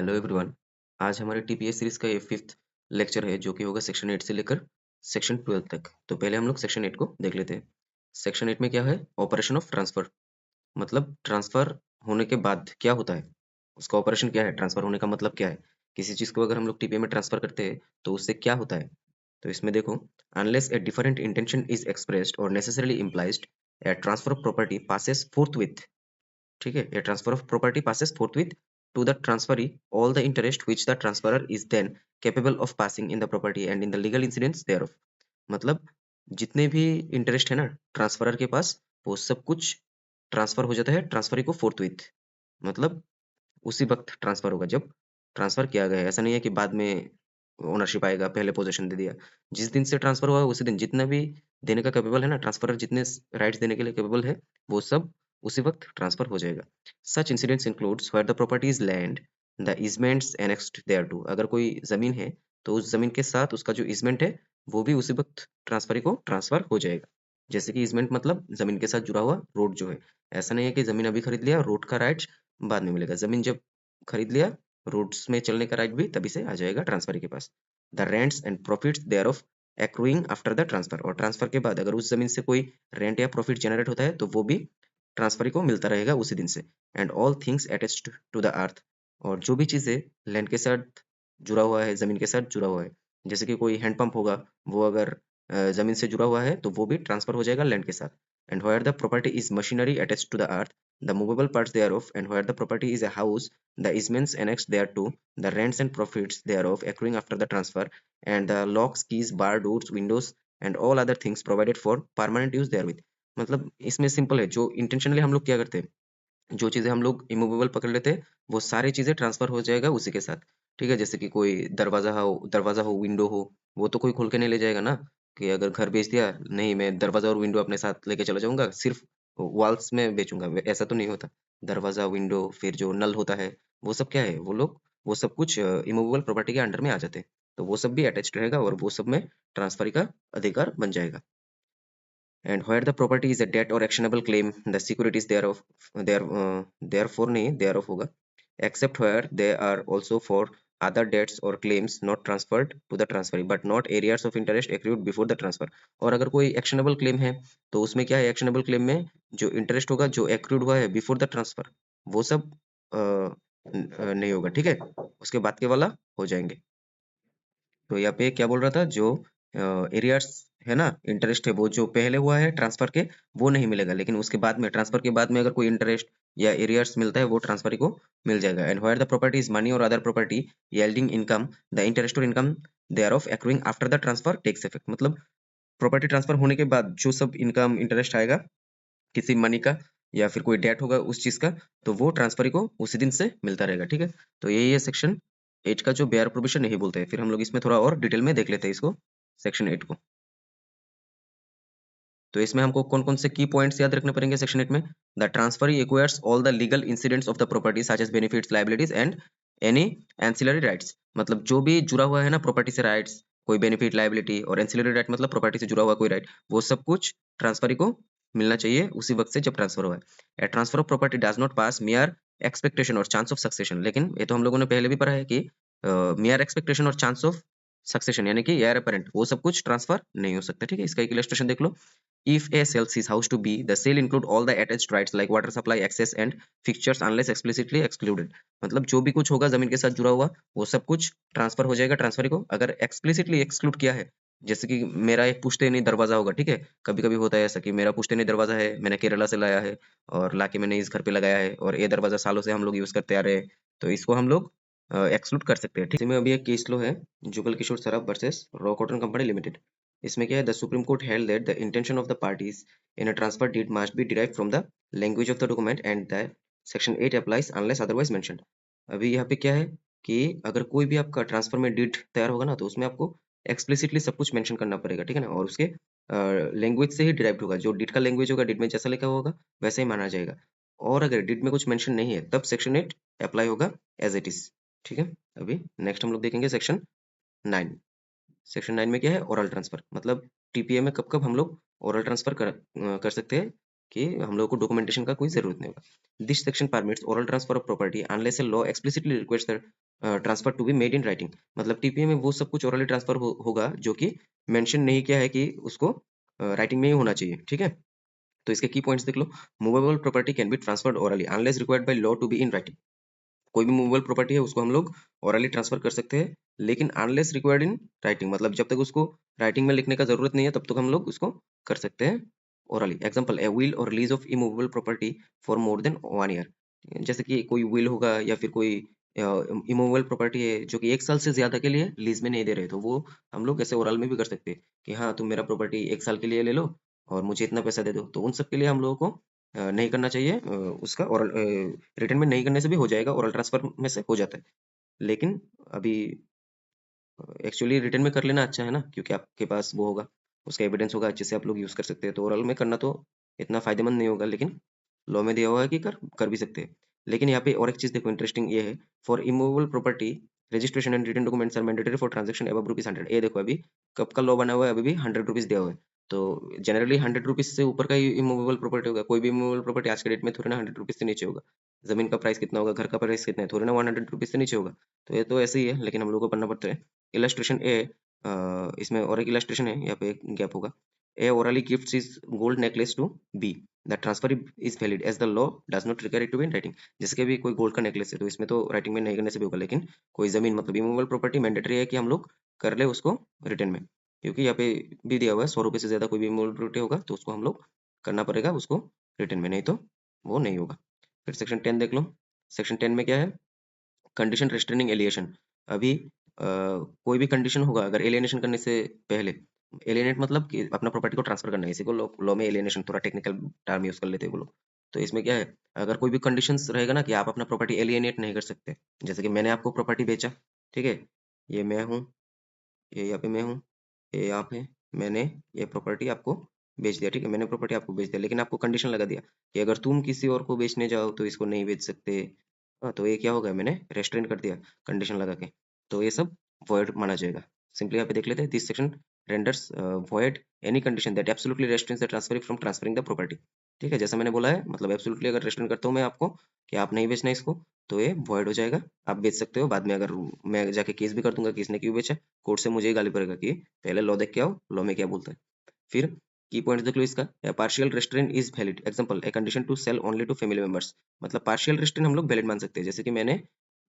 Hello everyone. आज हमारे TPS series का ये फिफ्थ लेक्चर है जो कि होगा सेक्शन 8 से लेकर सेक्शन 12 तक। तो पहले हम लोग सेक्शन 8 को देख लेते हैं। सेक्शन 8 में क्या है? ऑपरेशन ऑफ ट्रांसफर, मतलब ट्रांसफर होने के बाद क्या होता है, उसका ऑपरेशन क्या है, ट्रांसफर होने का मतलब क्या है। किसी चीज को अगर हम लोग टीपीए में ट्रांसफर करते हैं तो उससे क्या होता है। तो इसमें देखो, unless a different intention is expressed और necessarily implied, a transfer of property passes forth, ठीक है। A transfer of property passes forthwith to the transferee all the interest which the transferor is then capable of passing in the property and in the legal incidents thereof। मतलब जितने भी interest है ना transferor के पास, वो सब कुछ transfer हो जाता है ट्रांसफरी को फोर्थविथ, मतलब उसी वक्त ट्रांसफर होगा जब ट्रांसफर किया गया है। ऐसा नहीं है कि बाद में ओनरशिप आएगा, पहले पोजीशन दे दिया। जिस दिन से ट्रांसफर हुआ उसी दिन जितना भी देने का कैपेबल है ना ट्रांसफरर, जितने राइट्स देने के लिए कैपेबल है वो सब उसी वक्त ट्रांसफर हो जाएगा। Such incidents includes where the property is land, the easements annexed thereto. अगर कोई जमीन है तो उस जमीन के साथ उसका जो इजमेंट है वो भी उसी वक्त ट्रांसफरी को ट्रांसफर हो जाएगा। जैसे कि इजमेंट मतलब जमीन के साथ जुड़ा हुआ रोड जो है। ऐसा नहीं है कि जमीन अभी खरीद लिया, रोड का राइट बाद में मिलेगा। जमीन जब खरीद लिया, रोड्स में चलने का राइट भी तभी से आ जाएगा ट्रांसफरी के पास। The rents and profits thereof accruing after the transfer, और ट्रांसफर के बाद अगर उस जमीन से कोई रेंट या प्रॉफिट जनरेट होता है तो वो भी ट्रांसफरी को मिलता रहेगा उसी दिन से। And all things attached to the earth, और जो भी चीजें लैंड के साथ जुड़ा हुआ है, जमीन के साथ जुड़ा हुआ है, जैसे कि कोई हैंडपंप होगा, वो अगर जमीन से जुड़ा हुआ है तो वो भी ट्रांसफर हो जाएगा लैंड के साथ। And where the property is machinery attached to the earth, the movable parts thereof, and where the property is a house, the easements annexed thereto, the rents and profits thereof accruing after the transfer, and the locks, keys, bar, doors, windows, and all other things provided for permanent use therewith। मतलब इसमें simple है, जो intentionally हम लोग क्या करते हैं, जो चीजें हम लोग इमूवेबल पकड़ लेते हैं वो सारी चीजें ट्रांसफर हो जाएगा उसी के साथ। ठीक है, जैसे कि कोई दरवाजा हो, विंडो हो, वो तो कोई खोल के नहीं ले जाएगा ना। कि अगर घर बेच दिया, नहीं मैं दरवाजा और विंडो अपने साथ लेके चला जाऊंगा, सिर्फ वॉल्स में बेचूंगा, ऐसा तो नहीं होता। दरवाजा, विंडो, फिर जो नल होता है, वो सब क्या है, वो सब कुछ इमूवेबल प्रॉपर्टी के अंडर में आ जाते हैं। तो वो सब भी अटैच्ड रहेगा और वो सब में ट्रांसफर का अधिकार बन जाएगा। And where the property is a debt or actionable claim, the securities thereof, therefore नहीं thereof होगा, except where they are also for other debts or claims not transferred to the transferee but not arrears of interest accrued before the transfer। और अगर कोई actionable claim है तो उसमें क्या है, एक्शनेबल क्लेम में जो इंटरेस्ट होगा जो एक्रूड हुआ है बिफोर द ट्रांसफर, वो सब नहीं होगा। ठीक है, उसके बाद के वाला हो जाएंगे। तो यहाँ पे क्या बोल रहा था, जो एरियर्स है ना, इंटरेस्ट है वो जो पहले हुआ है ट्रांसफर के, वो नहीं मिलेगा, लेकिन उसके बाद में ट्रांसफर के बाद में अगर कोई इंटरेस्ट या एरियर्स मिलता है वो ट्रांसफर को मिल जाएगा। And where the property is money और other property yielding income, the interest और income thereof accruing after the transfer takes effect. मतलब प्रॉपर्टी ट्रांसफर होने के बाद जो सब इनकम इंटरेस्ट आएगा किसी मनी का या फिर कोई डेट होगा उस चीज का, तो वो ट्रांसफर को उसी दिन से मिलता रहेगा। ठीक है, तो यही है सेक्शन 8 का जो बेयर प्रोविजन नहीं बोलते हैं। फिर हम लोग इसमें थोड़ा और डिटेल में देख लेते हैं इसको, सेक्शन 8 को। तो इसमें हमको कौन कौन से की पॉइंट्स याद रखने पड़ेंगे सेक्शन 8 में। The transferee acquires all the legal incidents of the property such as benefits, liabilities and any ancillary rights. मतलब जो भी जुड़ा हुआ है ना प्रॉपर्टी से, राइट्स, कोई बेनिफिट, लायबिलिटी और एंसिलरी राइट मतलब प्रॉपर्टी से जुड़ा हुआ कोई राइट, वो सब कुछ ट्रांसफरी को मिलना चाहिए उसी वक्त से जब ट्रांसफर हुआ है। A transfer of property does not pass mere expectation और चांस ऑफ सक्सेशन। लेकिन ये तो हम लोगों ने पहले भी पढ़ा है कि मियर एक्सपेक्टेशन और चांस ऑफ सक्सेशन यानी कि हेयर अपेरेंट, वो सब कुछ ट्रांसफर नहीं हो सकता। ठीक है, इसका एक इलस्ट्रेशन देख लो। If a sells his house to B, the sale include all the attached rights like water supply, access and fixtures unless explicitly excluded। मतलब जो भी कुछ होगा जमीन के साथ जुड़ा हुआ वो सब कुछ ट्रांसफर हो जाएगा ट्रांसफर को, अगर एक्सप्लिसिटली एक्सक्लूड किया है। जैसे कि मेरा एक पुश्तैनी दरवाजा होगा, ठीक है, कभी कभी होता है ऐसा कि मेरा पुश्तैनी दरवाजा है, मैंने केरला से लाया है और लाके मैंने इस घर पे लगाया है और ये दरवाजा सालों से हम लोग यूज करते आ रहे हैं, तो इसको हम लोग एक्सक्लूड कर सकते हैं। ठीक है, इसमें अभी एक केस लो है, Jugal Kishore Saraf versus Raw Cotton Company Limited. इसमें क्या है, the Supreme Court held that the intention of the parties in a transfer deed must be derived from the language of the document and the section 8 applies unless otherwise mentioned. अभी यहाँ पे क्या है कि अगर कोई भी आपका ट्रांसफर में डीड तैयार होगा ना तो उसमें आपको एक्सप्लिसिटली सब कुछ मेंशन करना पड़ेगा। ठीक है ना, और उसके लैंग्वेज से ही डिराइव्ड होगा, जो डीड का लैंग्वेज होगा डीड में जैसा लिखा होगा वैसे ही माना जाएगा। और अगर डीड में कुछ मेंशन नहीं है तब सेक्शन 8 अप्लाई होगा एज इट इज। ठीक है, अभी नेक्स्ट हम लोग देखेंगे सेक्शन 9। सेक्शन 9 में क्या है, ओरल ट्रांसफर। मतलब टीपीए में कब कब हम लोग ओरल ट्रांसफर कर सकते हैं, कि हम लोग को डॉक्यूमेंटेशन का कोई जरूरत नहीं होगा। This section permits oral transfer of property unless a law explicitly request the transfer to be made in writing. मतलब टीपीए में वो सब कुछ ओरली ट्रांसफर होगा जो कि मेंशन नहीं किया है कि उसको राइटिंग में ही होना चाहिए, ठीक है। तो इसके की पॉइंट्स देख लो। Movable property can be transferred orally unless required by law to be in writing. कोई भी मूवेबल प्रॉपर्टी है उसको हम लोग ओरली ट्रांसफर कर सकते हैं, लेकिन अनलेस रिक्वायर्ड इन राइटिंग, मतलब जब तक उसको राइटिंग में लिखने का जरूरत नहीं है तब तक हम लोग उसको कर सकते हैं ओरली। एग्जांपल, ए विल और release of immovable property for more than 1 year. जैसे कि कोई विल होगा या फिर कोई इमूवेबल प्रॉपर्टी है जो कि 1 साल से ज्यादा के लिए लीज में नहीं दे रहे, तो वो हम लोग ऐसे ओरल में भी कर सकते हैं कि हाँ तुम मेरा प्रॉपर्टी 1 साल के लिए ले लो और मुझे इतना पैसा दे दो। तो उन सब के लिए हम लोगों को नहीं करना चाहिए, उसका ओरल रिटर्न में नहीं करने से भी हो जाएगा, ओरल ट्रांसफर में से हो जाता है। लेकिन अभी एक्चुअली रिटर्न में कर लेना अच्छा है ना, क्योंकि आपके पास वो होगा, उसका एविडेंस होगा जिससे आप लोग यूज कर सकते हैं। तो ओरल में करना तो इतना फायदेमंद नहीं होगा, लेकिन लॉ में दिया हुआ है कि कर भी सकते हैं। लेकिन यहाँ पे और एक चीज देखो, इंटरेस्टिंग ये है, for immovable property registration and return documents are mandatory for transaction above ₹100। ये देखो अभी कब का लॉ बना हुआ है, अभी भी ₹100 दिया हुआ है। तो जनरली ₹100 से ऊपर का ही इमूवेबल प्रॉपर्टी होगा। कोई भी इमूवेबल प्रॉपर्टी आज के डेट में थोड़ी ना ₹100 से नीचे होगा। जमीन का प्राइस कितना होगा, घर का प्राइस कितना है, थोड़ी ना ₹100 से नीचे होगा। तो ये तो ऐसे ही है, लेकिन हम लोग को पढ़ना पड़ता है। इलस्ट्रेशन ए, इसमें और एक इलस्ट्रेशन है, यहाँ पे एक गैप होगा। A orally gifts is gold necklace to be, the transfer is valid as the law does not require it to be in writing. जैसे कि अभी कोई गोल्ड का नेकलेस है तो इसमें तो राइटिंग में नहीं करने से भी होगा, लेकिन कोई जमीन मतलब इमूवेबल प्रॉपर्टी मैंडेटरी है कि हम लोग कर ले उसको रिटर्न में, क्योंकि यहाँ पे भी दिया हुआ है ₹100 से ज्यादा कोई भी इमूवेबल प्रॉपर्टी होगा तो उसको हम लोग करना पड़ेगा उसको रिटर्न में, नहीं तो वो नहीं होगा। फिर सेक्शन 10 देख लो। सेक्शन 10 में क्या है, कंडीशन रेस्ट्रेनिंग एलिएशन। अभी कोई भी कंडीशन होगा अगर एलिएनेशन करने से पहले, एलिएनेट मतलब कि अपना प्रॉपर्टी को ट्रांसफर करना है, इसी को लॉ में एलिएनेशन, थोड़ा टेक्निकल टर्म यूज कर लेते हैं वो लोग। तो इसमें क्या है, अगर कोई भी कंडीशंस रहेगा ना कि आप अपना प्रॉपर्टी एलिएनेट नहीं कर सकते। जैसे कि मैंने आपको प्रॉपर्टी बेचा, ठीक है, ये मैं हूँ, ये यहाँ पे मैं हूँ, ये यहाँ पे मैंने ये प्रॉपर्टी आपको बेच दिया, ठीक है, मैंने प्रॉपर्टी आपको बेच दिया, लेकिन आपको कंडीशन लगा दिया कि अगर तुम किसी और को बेचने जाओ तो इसको नहीं बेच सकते। हाँ, तो ये क्या होगा, मैंने रेस्ट्रेंट कर दिया कंडीशन लगा के, तो ये सब वॉइड माना जाएगा। सिंपली यहाँ पे देख लेते हैं, this section renders void any condition that absolutely रेस्ट्रेंस the transfer from transferring the property. ठीक है, जैसा मैंने बोला है, मतलब एब्सोल्युटली अगर रेस्ट्रेंट करता हूँ मैं आपको कि आप नहीं बेचना इसको, तो ये वॉइड हो जाएगा। आप बेच सकते हो बाद में, अगर मैं जाके केस भी कर दूंगा कि इसने क्यों बेचा, कोर्ट से मुझे ही गाली पड़ेगा कि पहले लॉ देख के आओ, लॉ में क्या बोलता है। फिर की पॉइंट देख लो इसका, partial restraint is valid. Example, a condition to sell only to family members. मतलब पार्शियल रेस्ट्रेंट हम लोग वैलिड मान सकते हैं। जैसे कि मैंने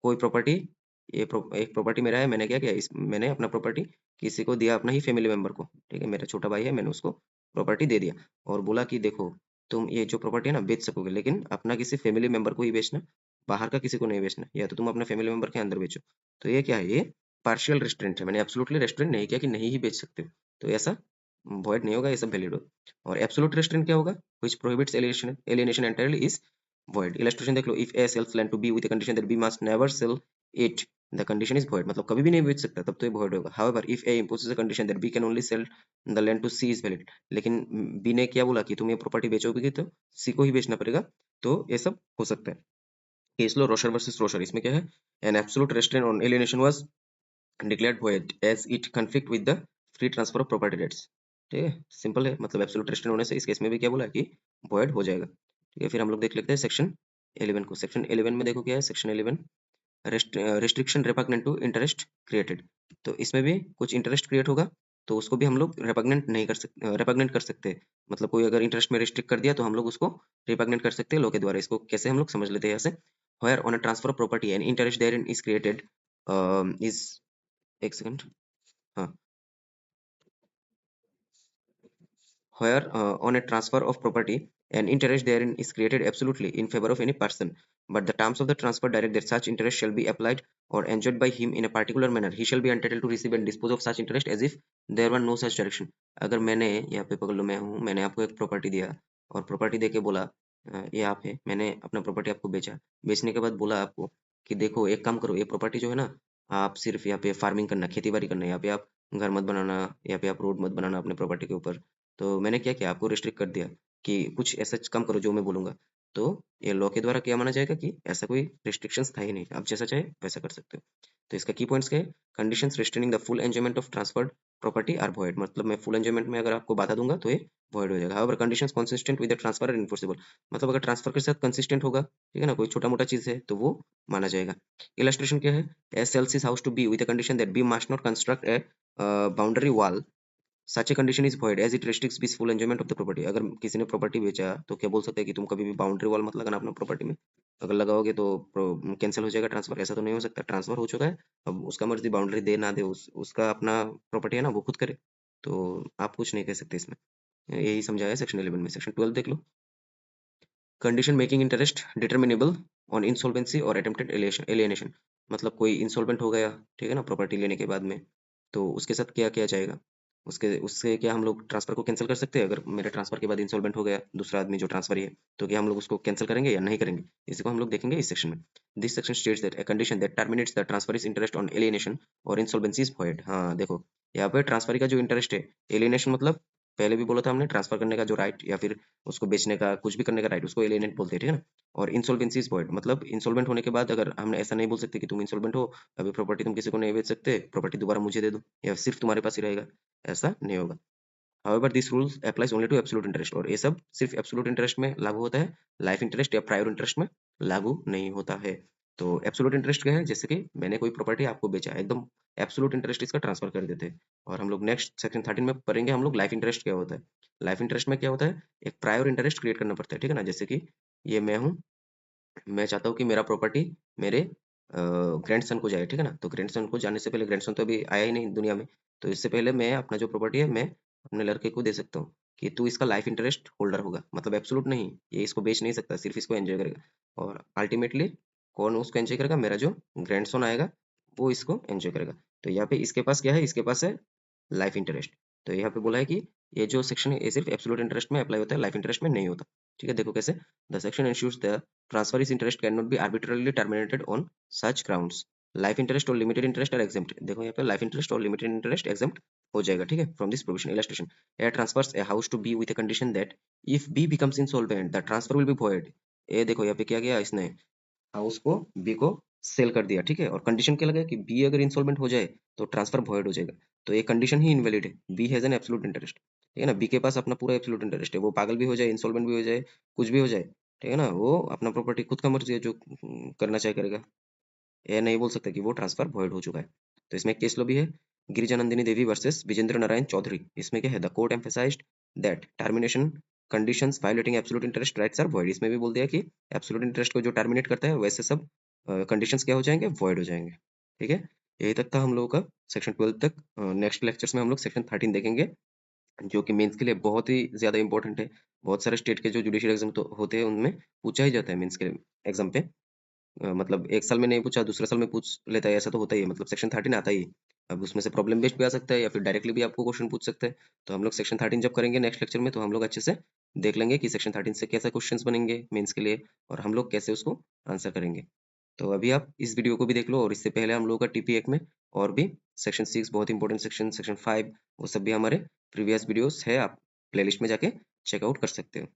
कोई प्रॉपर्टी, एक प्रॉपर्टी मेरा है, मैंने क्या किया, इस मैंने अपना प्रॉपर्टी किसी को दिया, अपना ही फैमिली मेंबर को, ठीक है, मेरा छोटा भाई है, मैंने उसको प्रॉपर्टी दे दिया और बोला कि देखो तुम ये जो प्रॉपर्टी है ना बेच सकोगे, लेकिन अपना किसी फैमिली मेंबर को ही बेचना, बाहर का किसी को नहीं बेचना, या तो तुम अपने फैमिली मेंबर के अंदर बेचो। तो ये क्या है, ये पार्शियल रेस्ट्रेंट है। मैंने एब्सोल्युटली रेस्ट्रेंट नहीं किया कि नहीं ही बेच सकते हो, तो ऐसा वॉइड नहीं होगा, ये सब वैलिड होगा। और एब्सोल्यूट रेस्ट्रेंट क्या होगा, which prohibits alienation entirely is void. Illustration देख लो, if A sells land to B with the condition that B must never sell it, the condition is void. मतलब कभी भी नहीं बेच सकता, तब तो ये वॉइड होगा। However if A imposes a condition that B can only sell the land to C is valid. लेकिन बी ने क्या बोला कि तुम ये प्रॉपर्टी बेचोगे तो सी को ही बेचना पड़ेगा, तो ये सब हो सकता है। केस लो रोशर वर्सेस रोशर, इसमें क्या है, an absolute restraint on alienation was declared void as it conflict with the free transfer of property rights। ठीक है, सिंपल है, मतलब एब्सोल्यूट रेस्ट्रेंट होने से इस केस में भी क्या बोला है कि void हो जाएगा। ठीक है, फिर हम लोग देख लेते हैं सेक्शन 11 को। सेक्शन 11 में देखो क्या है, section 11 restriction repugnant to interest created. तो इसमें भी कुछ इंटरेस्ट क्रिएट होगा, तो उसको भी हम लोग रेपग्नेंट नहीं कर सकते, रेपग्नेंट कर सकते हैं। मतलब कोई अगर इंटरेस्ट में रिस्ट्रिक्ट कर दिया तो हम लोग उसको रेपग्नेंट कर सकते हैं लॉ के द्वारा। इसको कैसे हम लोग समझ लेते हैं ऐसे, where on a transfer of property and interest therein is created is, एक सेकंड, हाँ, where on a transfer of property an interest therein is created absolutely in favor of any person, but the terms of the transfer direct that such interest shall be applied or enjoyed by him in a particular manner, he shall be entitled to receive and dispose of such interest as if there were no such direction। अगर मैंने यहाँ पे पकड़ लो, मैं हूँ, मैंने आपको एक प्रॉपर्टी दिया और प्रॉपर्टी देके बोला ये आप है, मैंने अपना प्रॉपर्टी आपको बेचा, बेचने के बाद बोला आपको कि देखो एक काम करो, ये प्रॉपर्टी जो है ना, आप सिर्फ यहाँ पे फार्मिंग करना, खेती बाड़ी करना, यहाँ पे आप घर मत बनाना, यहाँ पे आप रोड मत बनाना अपने प्रॉपर्टी के ऊपर। तो मैंने क्या किया, आपको रिस्ट्रिक्ट कर दिया कि कुछ ऐसा काम करो जो मैं बोलूंगा। तो ये लॉ के द्वारा क्या माना जाएगा कि ऐसा कोई रिस्ट्रिक्शंस था ही नहीं, आप जैसा चाहे वैसा कर सकते हो। तो इसका की पॉइंट्स क्या है? Conditions restraining the full enjoyment of transferred property are void, मतलब मैं फुल एंजॉयमेंट में अगर आपको बाधा दूंगा तो ये वॉइड हो जाएगा। However conditions consistent with the transfer are enforceable, मतलब अगर ट्रांसफर के साथ कंसिस्टेंट होगा, ठीक है ना, कोई छोटा मोटा चीज है तो वो माना जाएगा। इलस्ट्रेशन क्या है? As sells is house to B with the condition that B must not construct a boundary wall, such a condition is void as it restricts peaceful enjoyment of the property। अगर किसी ने property बेचा तो क्या बोल सकते हैं कि तुम कभी भी बाउंड्री वॉल मत लगाना अपना प्रॉपर्टी में, अगर लगाओगे तो कैंसिल हो जाएगा ट्रांसफर। ऐसा तो नहीं हो सकता, ट्रांसफर हो चुका है, अब उसका मर्जी बाउंड्री दे ना दे, उसका अपना प्रॉपर्टी है ना, वो खुद करे, तो आप कुछ नहीं कह सकते इसमें। यही समझाया है सेक्शन 11 में। सेक्शन 12 देख लो। Condition making interest determinable on insolvency और अटेम्प्टेड एलियनेशन, मतलब कोई इंसॉल्वेंट हो गया, ठीक है ना, प्रॉपर्टी लेने के बाद में, तो उसके साथ क्या किया जाएगा, उसके उससे क्या हम लोग ट्रांसफर को कैंसिल कर सकते हैं? अगर मेरे ट्रांसफर के बाद इंसॉल्वेंट हो गया दूसरा आदमी जो ट्रांसफर है, तो क्या हम लोग उसको कैंसिल करेंगे या नहीं करेंगे? इसी को हम लोग देखेंगे इस सेक्शन में। This section states that A condition that terminates the transfer is interest on alienation और इंसॉल्वेंसी इज void। हाँ देखो, यहाँ पे ट्रांसफर का जो इंटरेस्ट है, एलियनेशन मतलब पहले भी बोला था हमने, ट्रांसफर करने का जो राइट या फिर उसको बेचने का कुछ भी करने का राइट, उसको एलियनेट बोलते हैं, ठीक है ना। और इंसॉल्वेंसी इज void, मतलब इंसॉल्वेंट होने के बाद अगर हमने ऐसा नहीं बोल सकते कि तुम इंसॉल्वेंट हो, अभी प्रॉपर्टी तुम किसी को नहीं बेच सकते, प्रॉपर्टी दोबारा मुझे दे दो या सिर्फ तुम्हारे पास ही रहेगा, ऐसा नहीं होगा। However this rules applies only to absolute interest, और ये सब सिर्फ एब्सोल्यूट इंटरेस्ट में लागू होता है, लाइफ इंटरेस्ट या प्रायर इंटरेस्ट में लागू नहीं होता है। तो एब्सोल्यूट इंटरेस्ट क्या है? जैसे कि मैंने कोई प्रॉपर्टी आपको बेचा, एकदम एब्सोल्यूट इंटरेस्ट इसका ट्रांसफर कर देते हैं। और हम लोग नेक्स्ट सेक्शन 13 में पढ़ेंगे हम लोग लाइफ इंटरेस्ट क्या होता है। लाइफ इंटरेस्ट में क्या होता है? एक प्रायर इंटरेस्ट क्रिएट करना पड़ता है, ठीक है ना। जैसे कि ये मैं हूँ, मैं चाहता हूँ कि मेरा प्रॉपर्टी मेरे ग्रैंडसन को जाए, ठीक है ना। तो ग्रैंडसन को जाने से पहले, ग्रैंडसन तो अभी आया ही नहीं दुनिया में, तो इससे पहले मैं अपना जो प्रॉपर्टी है मैं अपने लड़के को दे सकता हूँ कि तू इसका लाइफ इंटरेस्ट होल्डर होगा, मतलब एब्सोल्यूट नहीं, ये इसको बेच नहीं सकता, सिर्फ इसको एंजॉय करेगा। और अल्टीमेटली कौन उसको एंजॉय करेगा? मेरा जो ग्रैंडसन आएगा वो इसको एंजॉय करेगा। तो यहाँ पे इसके पास क्या है? इसके पास है लाइफ इंटरेस्ट। तो यहाँ पे बोला है कि ये जो सेक्शन है ये सिर्फ एब्सोल्यूट इंटरेस्ट में अप्लाई होता है, लाइफ इंटरेस्ट में नहीं होता। ठीक है, देखो कैसे। The section ensures the transfer is interest can not be arbitrarily terminated on such grounds. Life interest और लिमिटेड इंटरेस्ट आर एग्जेम्प्ट। देखो यहाँ पे लाइफ इंटरेस्ट और लिमिटेड इंटरेस्ट एग्जेम्प्ट हो जाएगा, ठीक है, from this provision. Illustration, A transfers a house to B with a condition that if B becomes insolvent the transfer will be void। ये देखो यहाँ पे क्या किया इसने, उसको बी को सेल कर दिया, ठीक है, और कंडीशन क्या लगा कि बी अगर इंसॉल्वेंट हो जाए तो ट्रांसफर void हो जाएगा। तो ये कंडीशन ही इनवैलिड है, B has an absolute interest, ठीक है ना। बी के पास अपना पूरा एब्सोल्यूट इंटरेस्ट है, वो पागल भी हो जाए, इंसॉल्वेंट भी हो जाए, कुछ भी हो जाए, ठीक है ना, वो अपना प्रॉपर्टी खुद का मर्जी है, जो करना चाहे करेगा। ये नहीं बोल सकता कि वो ट्रांसफर void हो चुका है। तो इसमें एक केस लो भी है, गिरिजानंदिनी देवी वर्सेस विजेंद्र नारायण चौधरी। इसमें क्या है? The court emphasized that termination conditions violating absolute interest rights are void। इसमें भी बोल दिया कि एब्सोल्यूट इंटरेस्ट को जो टर्मिनेट करता है वैसे सब कंडीशंस क्या हो जाएंगे? void हो जाएंगे, ठीक है। यही तक था हम लोगों का सेक्शन 12 तक। नेक्स्ट लेक्चर्स में हम लोग सेक्शन 13 देखेंगे, जो कि मेंस के लिए बहुत ही ज्यादा इंपॉर्टेंट है। बहुत सारे स्टेट के जो जुडिशियल एग्जाम तो होते हैं उनमें पूछा ही जाता है मेंस के एग्जाम पे। मतलब एक साल में नहीं पूछा, दूसरे साल में पूछ लेता है, ऐसा तो होता ही है, मतलब सेक्शन 13 आता ही है। अब उसमें से प्रॉब्लम बेस्ड भी आ सकता है या फिर डायरेक्टली भी आपको क्वेश्चन पूछ सकते हैं। तो हम लोग सेक्शन 13 जब करेंगे नेक्स्ट लेक्चर में, तो हम लोग अच्छे से देख लेंगे कि सेक्शन 13 से कैसे क्वेश्चंस बनेंगे मेंस के लिए, और हम लोग कैसे उसको आंसर करेंगे। तो अभी आप इस वीडियो को भी देख लो, और इससे पहले हम लोग का टीपी एक में और भी सेक्शन 6 बहुत इंपॉर्टेंट सेक्शन, सेक्शन 5, वो सब भी हमारे प्रीवियस वीडियोस है, आप प्लेलिस्ट में जाके चेकआउट कर सकते हो।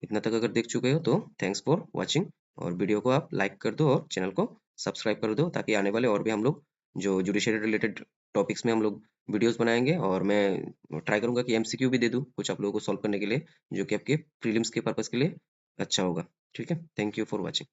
इतना तक अगर देख चुके हो तो थैंक्स फॉर वॉचिंग, और वीडियो को आप लाइक कर दो और चैनल को सब्सक्राइब कर दो, ताकि आने वाले और भी हम लोग जो जुडिशरी रिलेटेड टॉपिक्स में हम लोग वीडियोस बनाएंगे, और मैं ट्राई करूंगा कि एमसीक्यू भी दे दूं कुछ आप लोगों को सॉल्व करने के लिए, जो कि आपके प्रीलिम्स के पर्पस के लिए अच्छा होगा। ठीक है, थैंक यू फॉर वॉचिंग।